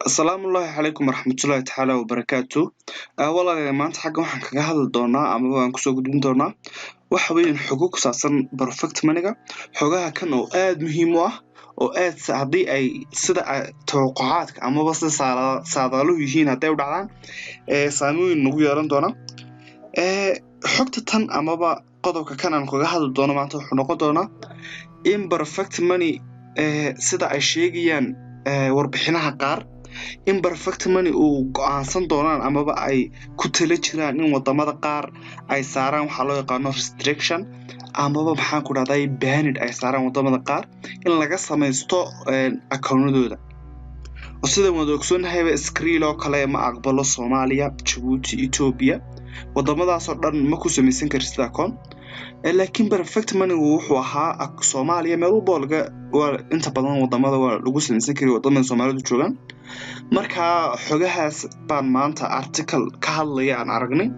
السلام الله عليكم ورحمة الله تعالى وبركاته. والله maanta xagga waxaan kaga hadli doonaa ama waan kusoo gudbin doonaa waxa weeyaan xuquuq ku saabsan perfect money-ga. Xogaha kan oo aad muhiim u ah oo aad haddii ay sida tawaqqucaadka amaba sida saadaaluhu yihiin hadday u dhacdaan saameyn nagu yeelan doona. Xogta tan amaba qodobka kan aan kaga hadli doono maanta wuxuu noqon doonaa in perfect money sida ay sheegayaan warbixinaha qaar in perfect money uu go'aansan doonaan amaba ay ku tala jiraan in wadamada qaar ay saaraan waxa loo yaqaano restriction amaba maxaan ku dhahday banned ay saaraan wadamada qaar in laga samaysto account-dooda. sida wada ogsoonahay Skrill oo kale ma aqbalo Soomaaliya, Djibouti, Ethiopia wadamadaas oo dhan ma ku samaysan kartid account. laakiin perfect money wuxuu ahaa Soomaaliya meel walba inta badan wadamada waa lagu samaysan karay wadamada Soomaalidu joogan. marka xogahaas baan maanta article ka hadlaya aan aragnay.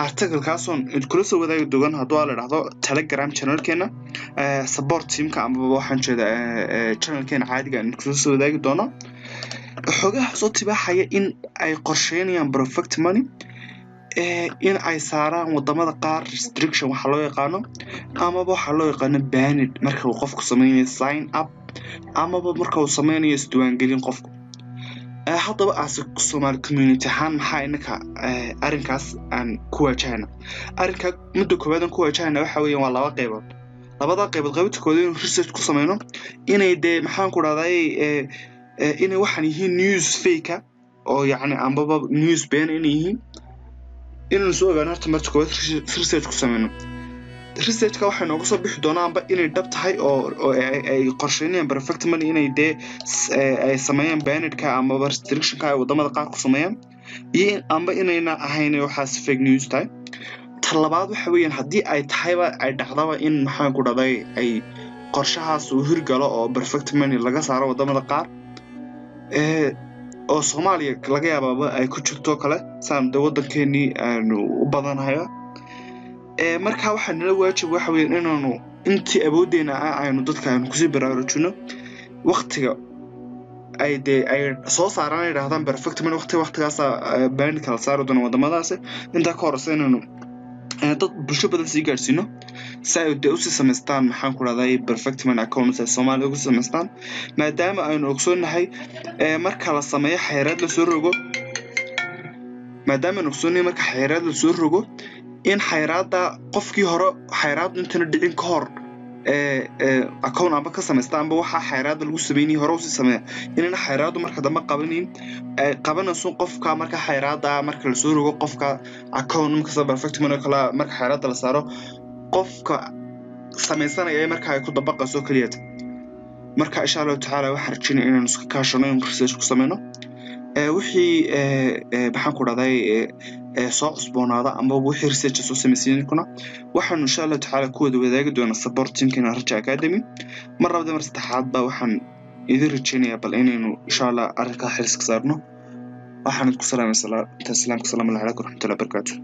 article-kaas oo kula soo wadaagi doon haddii la yiraahdo Telegram channel-keena support team-ka amaba waxaan jeedaa channel-keena caadiga aan kula soo wadaagi doono. xogahaas oo tibaaxaya in ay qorsheynayaan perfect money in ay saaraan wadamada qaar restriction waxa loo yaqaano amaba waxa loo yaqaano banned marka uu qofku sameeyo sign up amaba marka uu sameeyo isdiiwaangelin qofku. haddaba as Somali community ahaan maxaa inaka arrinkaas aan ku wajahna. arrinka muddo koowaad aan ku wajahna waxa weeyaan waa laba qaybood. labada qaybood qaybtooda in research ku sameeyno inay maxaan ku dhahday inay waxaan yihiin news fake oo yacni amaba news been inay yihiin inuu soo ogaano horta marka koowaad research ku sameeyno. research-ka waxay nooga soo bixi doonaan inay dhab tahay oo ay qorsheynayaan perfect money inay ay sameeyaan banned-ka ama restriction-ka ay wadamada qaar ku sameeyaan iyo amba inayna ahayn waxaas fake news tahay. talabaad waxa weeyaan haddii ay tahayba ay dhacdaba in maxaan ku dhahday ay qorshahaas uu hirgalo oo perfect money laga saaro wadamada qaar oo Soomaaliya laga yaabo ay ku jirto kale saan wadankeeni aanu u badanahay. marka waxaan la waajib waxa weeyaan inaanu intii awoodeena aynu dadka aan ku sii baraarujino waqtiga ay soo saaraan yiraahdaan perfect money waqtigaas banned kala saaro doona wadamadaas inta ka horseynayno dad bulsho badan sii gaarsiino si ay u sii samaystaan maxaan ku dhahday perfect money accounts ee Soomaaliya ugu samaystaan maadaama aynu ogsoonahay marka la sameeyo xeerad la soo rogo marka xeerad la soo rogo in xeerada qofkii hore xeerad inta dhicin ka hor account amba ka samaystaan amba waxa xeerada lagu sameeyay hore u sii sameeyo inana xeeradu marka dambe qabanayso qofka marka xeerada marka la soo rogo qofka account marka perfect money kala marka xeerada la saaro qofka samaysanaya marka ay ku dabaqayso kaliya. marka insha Allah taala waxaan rajaynayaa inaan isku kaashano in research ku sameeyno wixii maxaan ku dhahday soo cusboonaada ama wixii research soo sameeyay kuna waxaan insha Allah taala ku wada wadaagi doonaa support team-keena Raja Academy. marnaba mar saddexaad ba waxaan idin rajaynayaa bal inaynu insha Allah arrinka xiriska saarno. waxaan ku salaamaysaa salaamka salaamu alaykum warahmatullahi wabarakatuh.